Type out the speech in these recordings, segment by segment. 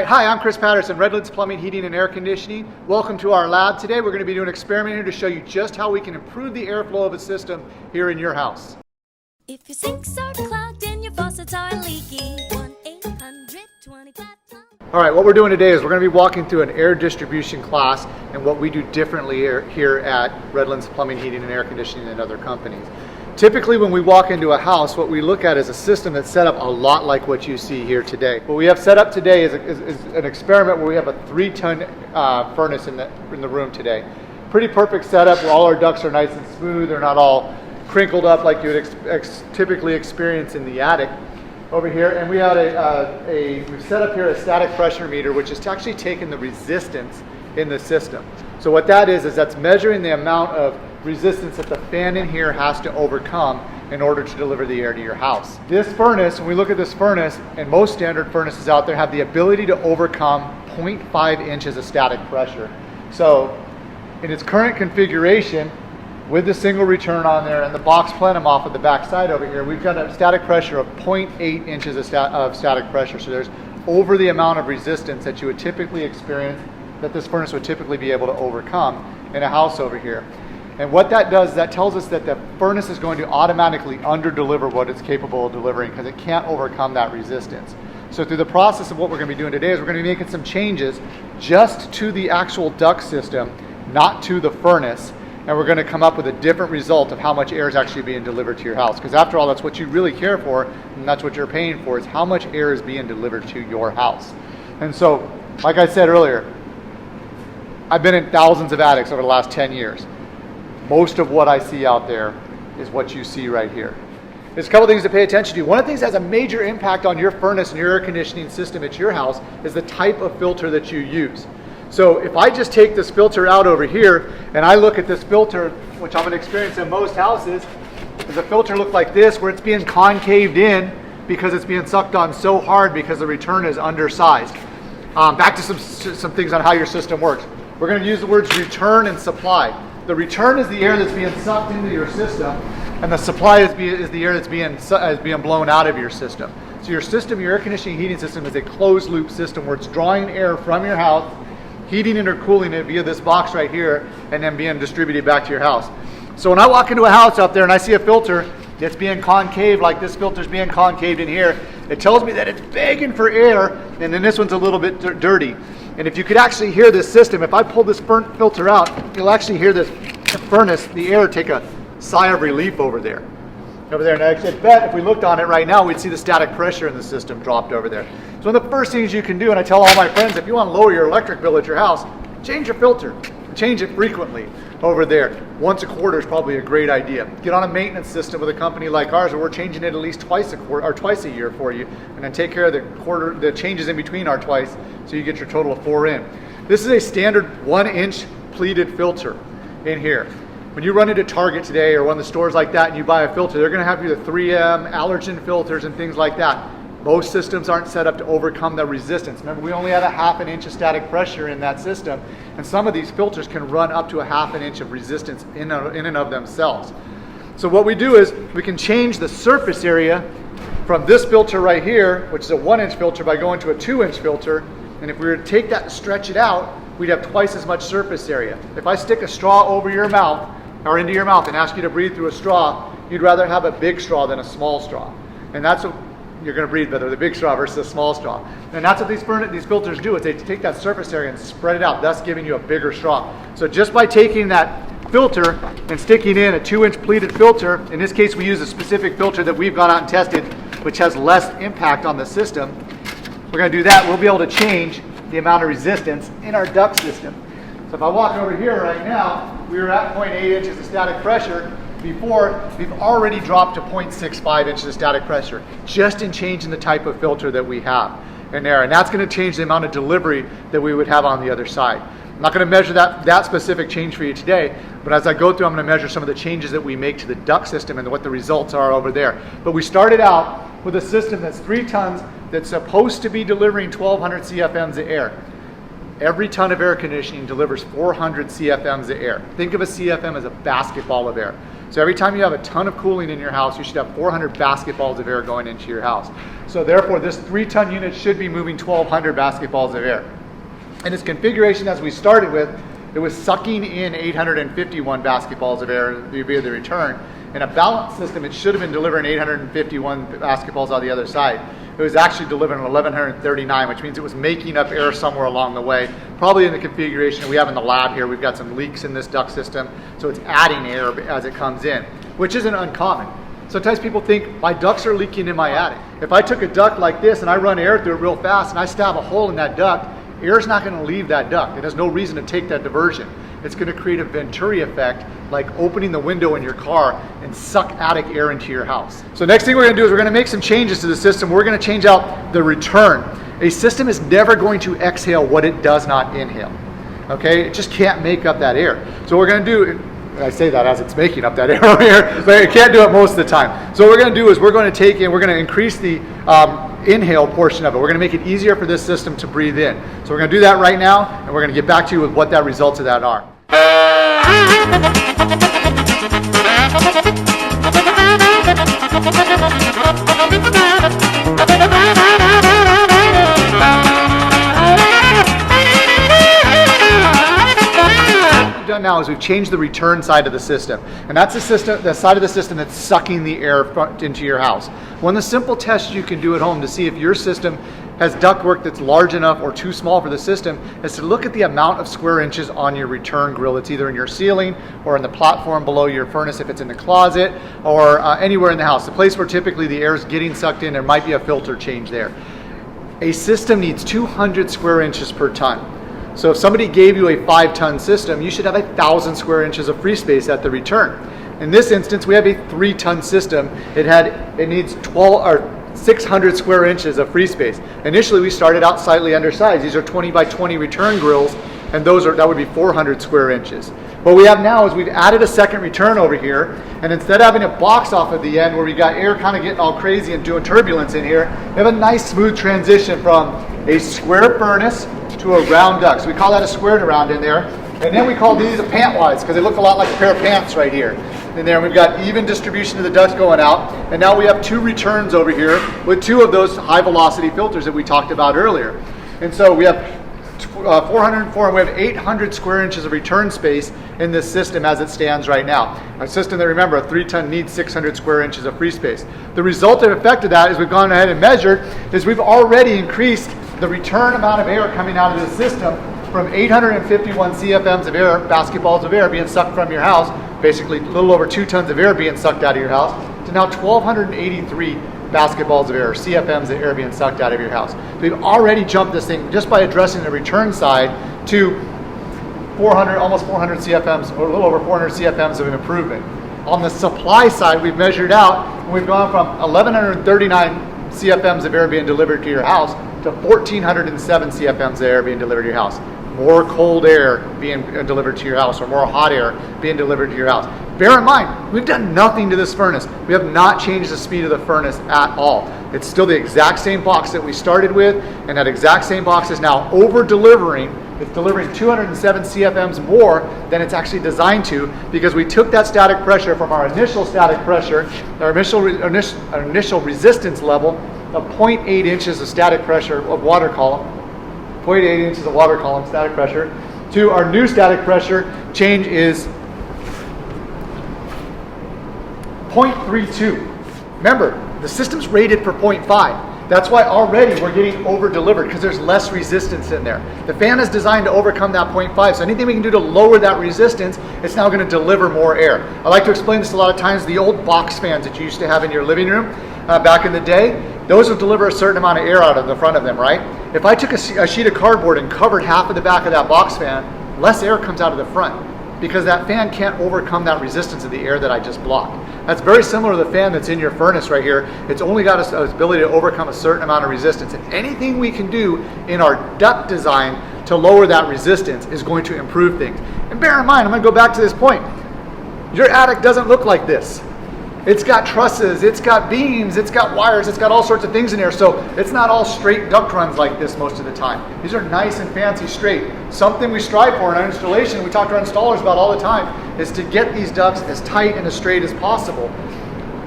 Hi, I'm Chris Patterson, Redlands Plumbing, Heating, and Air Conditioning. Welcome to our lab. Today we're going to be doing an experiment here to show you just how we can improve the airflow of a system here in your house. If your sinks are clogged and your faucets are leaking, 1-800-25. All right, what we're doing today is we're going to be walking through an air distribution class and what we do differently here at Redlands Plumbing, Heating, and Air Conditioning than other companies. Typically when we walk into a house, what we look at is a system that's set up a lot like what you see here today. What we have set up today is an experiment where we have a 3-ton furnace in the room today. Pretty perfect setup where all our ducts are nice and smooth. They're not all crinkled up like you would typically experience in the attic over here. And we had we've set up here a static pressure meter, which is actually taking the resistance in the system. So what that is that's measuring the amount of resistance that the fan in here has to overcome in order to deliver the air to your house. This furnace, when we look at this furnace, and most standard furnaces out there have the ability to overcome 0.5 inches of static pressure. So in its current configuration, with the single return on there and the box plenum off of the back side over here, we've got a static pressure of 0.8 inches of static pressure. So there's over the amount of resistance that you would typically experience, that this furnace would typically be able to overcome in a house over here. And what that does is that tells us that the furnace is going to automatically under-deliver what it's capable of delivering because it can't overcome that resistance. So through the process of what we're going to be doing today is we're going to be making some changes just to the actual duct system, not to the furnace, and we're going to come up with a different result of how much air is actually being delivered to your house. Because after all, that's what you really care for, and that's what you're paying for, is how much air is being delivered to your house. And so, like I said earlier, I've been in thousands of attics over the last 10 years. Most of what I see out there is what you see right here. There's a couple things to pay attention to. One of the things that has a major impact on your furnace and your air conditioning system at your house is the type of filter that you use. So if I just take this filter out over here and I look at this filter, which I'm going to experience in most houses, does a filter look like this where it's being concaved in because it's being sucked on so hard because the return is undersized. Back to some things on how your system works. We're going to use the words return and supply. The return is the air that's being sucked into your system, and the supply is the air that's being blown out of your system. So your system, your air conditioning heating system, is a closed loop system where it's drawing air from your house, heating it or cooling it via this box right here, and then being distributed back to your house. So when I walk into a house out there and I see a filter that's being concave, like this filter's being concaved in here, it tells me that it's begging for air, and then this one's a little bit dirty. And if you could actually hear this system, if I pull this filter out, you'll actually hear this furnace, the air, take a sigh of relief over there. And I bet if we looked on it right now, we'd see the static pressure in the system dropped over there. So one of the first things you can do, and I tell all my friends, if you want to lower your electric bill at your house, change your filter. Change it frequently over there. Once a quarter is probably a great idea. Get on a maintenance system with a company like ours where we're changing it at least twice a year for you, and then take care of the changes in between our twice, so you get your total of 4 in. This is a standard 1-inch pleated filter in here. When you run into Target today or one of the stores like that and you buy a filter, they're going to have you the 3M allergen filters and things like that. Most systems aren't set up to overcome the resistance. Remember, we only have a 1/2 inch of static pressure in that system, and some of these filters can run up to a 1/2 inch of resistance in and of themselves. So what we do is we can change the surface area from this filter right here, which is a 1-inch filter, by going to a 2-inch filter, and if we were to take that and stretch it out, we'd have twice as much surface area. If I stick a straw over your mouth, or into your mouth, and ask you to breathe through a straw, you'd rather have a big straw than a small straw. And that's what you're going to breathe better, the big straw versus a small straw. And that's what these filters do, is they take that surface area and spread it out, thus giving you a bigger straw. So just by taking that filter and sticking in a 2-inch pleated filter, in this case we use a specific filter that we've gone out and tested, which has less impact on the system. We're going to do that. We'll be able to change the amount of resistance in our duct system. So if I walk over here right now, we were at 0.8 inches of static pressure. Before, we've already dropped to 0.65 inches of static pressure, just in changing the type of filter that we have in there. And that's going to change the amount of delivery that we would have on the other side. I'm not going to measure that specific change for you today, but as I go through, I'm going to measure some of the changes that we make to the duct system and what the results are over there. But we started out with a system that's 3 tons that's supposed to be delivering 1,200 CFMs of air. Every ton of air conditioning delivers 400 CFMs of air. Think of a CFM as a basketball of air. So every time you have a ton of cooling in your house, you should have 400 basketballs of air going into your house. So therefore, this 3-ton unit should be moving 1,200 basketballs of air. In its configuration as we started with, it was sucking in 851 basketballs of air via the return. In a balanced system, it should have been delivering 851 basketballs on the other side. It was actually delivering 1,139, which means it was making up air somewhere along the way. Probably in the configuration we have in the lab here, we've got some leaks in this duct system, so it's adding air as it comes in, which isn't uncommon. Sometimes people think my ducts are leaking in my attic. If I took a duct like this and I run air through it real fast and I stab a hole in that duct, air is not going to leave that duct. It has no reason to take that diversion. It's going to create a Venturi effect, like opening the window in your car and suck attic air into your house. So next thing we're going to do is we're going to make some changes to the system. We're going to change out the return. A system is never going to exhale what it does not inhale. Okay, it just can't make up that air. So what we're going to do, and I say that as it's making up that air over here, but it can't do it most of the time. So what we're going to do is we're going to take in, we're going to increase the inhale portion of it. We're going to make it easier for this system to breathe in. So we're going to do that right now, and we're going to get back to you with what that results of that are. Done now is we've changed the return side of the system, and that's the side of the system that's sucking the air into your house. One of the simple tests you can do at home to see if your system has ductwork that's large enough or too small for the system is to look at the amount of square inches on your return grill. It's either in your ceiling or in the platform below your furnace if it's in the closet, or anywhere in the house. The place where typically the air is getting sucked in, there might be a filter change there. A system needs 200 square inches per ton. So if somebody gave you a 5-ton system, you should have 1,000 square inches of free space at the return. In this instance, we have a 3-ton system. It needs 600 square inches of free space. Initially, we started out slightly undersized. These are 20 by 20 return grills, and that would be 400 square inches. What we have now is we've added a second return over here, and instead of having a box off at the end where we got air kind of getting all crazy and doing turbulence in here, we have a nice smooth transition from a square furnace to a round duct. So we call that a squared around in there. And then we call these a pant-wise because they look a lot like a pair of pants right here. And there we've got even distribution of the ducts going out. And now we have 2 returns over here with 2 of those high velocity filters that we talked about earlier. And so we have 404 and we have 800 square inches of return space in this system as it stands right now. A system that, remember, a 3-ton needs 600 square inches of free space. The resultant effect of that is we've gone ahead and measured is we've already increased the return amount of air coming out of the system from 851 CFMs of air, basketballs of air being sucked from your house, basically a little over 2 tons of air being sucked out of your house, to now 1,283 basketballs of air, CFMs of air being sucked out of your house. We've already jumped this thing just by addressing the return side to almost 400 CFMs, or a little over 400 CFMs of an improvement. On the supply side, we've measured out, and we've gone from 1,139 CFMs of air being delivered to your house to 1,407 CFMs of air being delivered to your house. More cold air being delivered to your house, or more hot air being delivered to your house. Bear in mind, we've done nothing to this furnace. We have not changed the speed of the furnace at all. It's still the exact same box that we started with, and that exact same box is now over-delivering. It's delivering 207 CFMs more than it's actually designed to, because we took that static pressure from our initial static pressure, our initial resistance level of 0.8 inches of static pressure of water column, 0.8 inches of water column static pressure, to our new static pressure change is 0.32. Remember, the system's rated for 0.5. That's why already we're getting over-delivered, because there's less resistance in there. The fan is designed to overcome that 0.5, so anything we can do to lower that resistance, it's now going to deliver more air. I like to explain this a lot of times. The old box fans that you used to have in your living room back in the day, those will deliver a certain amount of air out of the front of them, right? If I took a sheet of cardboard and covered half of the back of that box fan, less air comes out of the front, because that fan can't overcome that resistance of the air that I just blocked. That's very similar to the fan that's in your furnace right here. It's only got its ability to overcome a certain amount of resistance. And anything we can do in our duct design to lower that resistance is going to improve things. And bear in mind, I'm going to go back to this point. Your attic doesn't look like this. It's got trusses, it's got beams, it's got wires, it's got all sorts of things in there. So it's not all straight duct runs like this most of the time. These are nice and fancy straight. Something we strive for in our installation, we talk to our installers about all the time, is to get these ducts as tight and as straight as possible.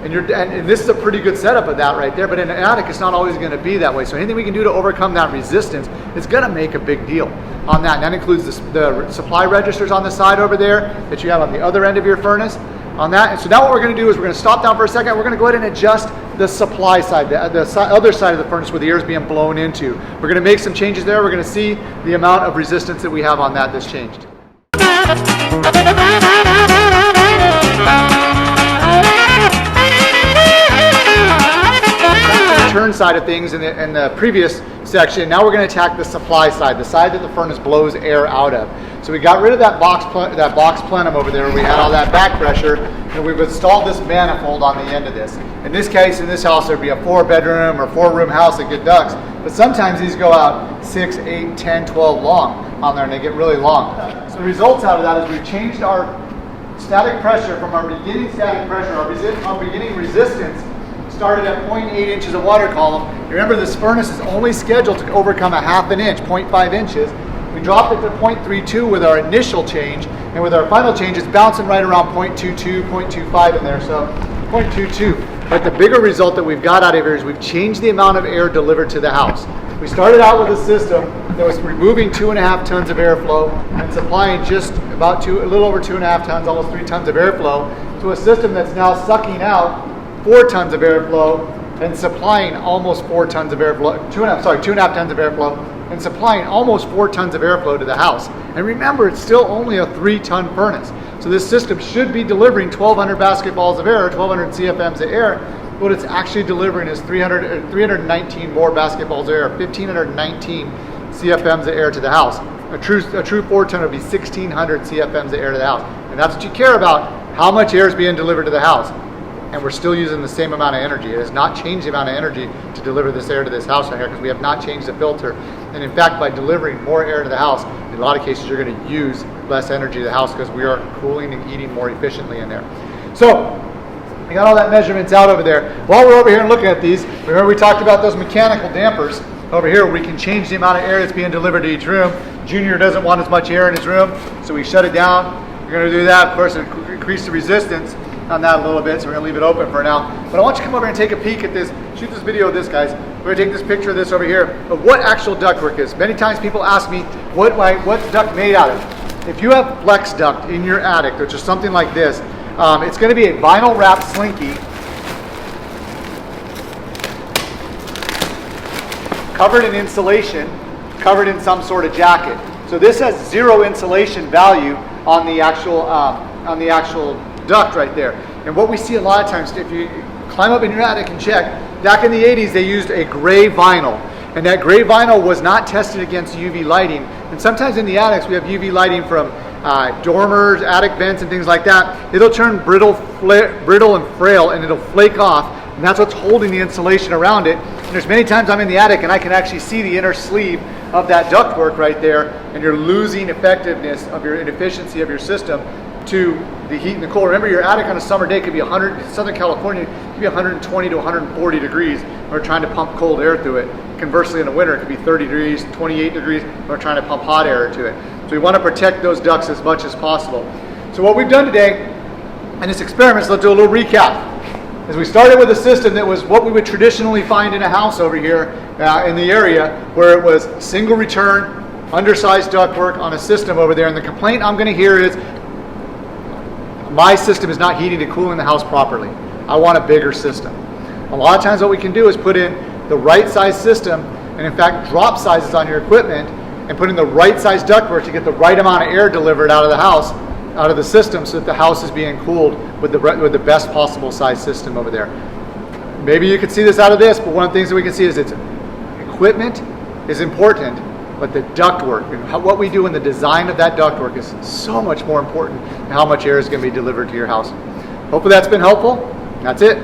And this is a pretty good setup of that right there, but in an attic it's not always going to be that way. So anything we can do to overcome that resistance is going to make a big deal on that. And that includes the supply registers on the side over there that you have on the other end of your furnace on that. And so now what we're going to do is we're going to stop down for a second. We're going to go ahead and adjust the supply side, the other side of the furnace where the air is being blown into. We're going to make some changes there. We're going to see the amount of resistance that we have on that that's changed. Turn side of things in the previous section. Now we're going to attack the supply side, the side that the furnace blows air out of. So we got rid of that box plenum over there where we had all that back pressure, and we've installed this manifold on the end of this. In this case, in this house, there'd be a 4-bedroom or 4-room house that get ducts, but sometimes these go out 6, 8, 10, 12 long on there, and they get really long. So the results out of that is we've changed our static pressure from our beginning static pressure, our beginning resistance started at 0.8 inches of water column. Remember, this furnace is only scheduled to overcome a half an inch, 0.5 inches. We dropped it to 0.32 with our initial change, and with our final change, it's bouncing right around 0.22, 0.25 in there, so 0.22. But the bigger result that we've got out of here is we've changed the amount of air delivered to the house. We started out with a system that was removing 2.5 tons of airflow and supplying just about a little over 2.5 tons, almost 3 tons of airflow, to a system that's now sucking out 4 tons of airflow and supplying almost 4 tons of airflow, 2.5 tons of airflow, and supplying almost 4 tons of airflow to the house. And remember, it's still only a 3-ton furnace. So this system should be delivering 1,200 basketballs of air, 1,200 CFMs of air. What it's actually delivering is 319 more basketballs of air, 1,519 CFMs of air to the house. A true 4-ton would be 1,600 CFMs of air to the house. And that's what you care about, how much air is being delivered to the house. And we're still using the same amount of energy. It has not changed the amount of energy to deliver this air to this house right here, because we have not changed the filter. And in fact, by delivering more air to the house, in a lot of cases you're going to use less energy to the house because we are cooling and heating more efficiently in there. So we got all that measurements out over there. While we're over here and looking at these, remember we talked about those mechanical dampers over here where we can change the amount of air that's being delivered to each room. Junior doesn't want as much air in his room, so we shut it down. We're going to do that, of course, and increase the resistance on that a little bit, so we're going to leave it open for now. But I want you to come over and take a peek at this, shoot this video of this, guys. We're going to take this picture of this over here, of what actual ductwork is. Many times people ask me, what's duct made out of? If you have flex duct in your attic, which is something like this, it's going to be a vinyl wrapped slinky covered in insulation, covered in some sort of jacket. So this has 0 insulation value on the actual duct right there. And what we see a lot of times, if you climb up in your attic and check, back in the 80s they used a gray vinyl. And that gray vinyl was not tested against UV lighting. And sometimes in the attics we have UV lighting from dormers, attic vents, and things like that. It'll turn brittle and frail, and it'll flake off. And that's what's holding the insulation around it. And there's many times I'm in the attic and I can actually see the inner sleeve of that ductwork right there, and you're losing effectiveness of your and efficiency of your system to the heat and the cold. Remember, your attic on a summer day could be Southern California, could be 120 to 140 degrees. We're trying to pump cold air through it. Conversely, in the winter, it could be 30 degrees, 28 degrees. We're trying to pump hot air into it. So we want to protect those ducts as much as possible. So what we've done today in this experiment, so let's do a little recap. As we started with a system that was what we would traditionally find in a house over here in the area, where it was single return, undersized ductwork on a system over there. And the complaint I'm going to hear is, my system is not heating and cooling the house properly. I want a bigger system. A lot of times what we can do is put in the right size system, and in fact drop sizes on your equipment, and put in the right size ductwork to get the right amount of air delivered out of the house, out of the system, so that the house is being cooled with the best possible size system over there. Maybe you could see this out of this, but one of the things that we can see is it's equipment is important, but the ductwork and what we do in the design of that ductwork is so much more important than how much air is going to be delivered to your house. Hopefully that's been helpful. That's it.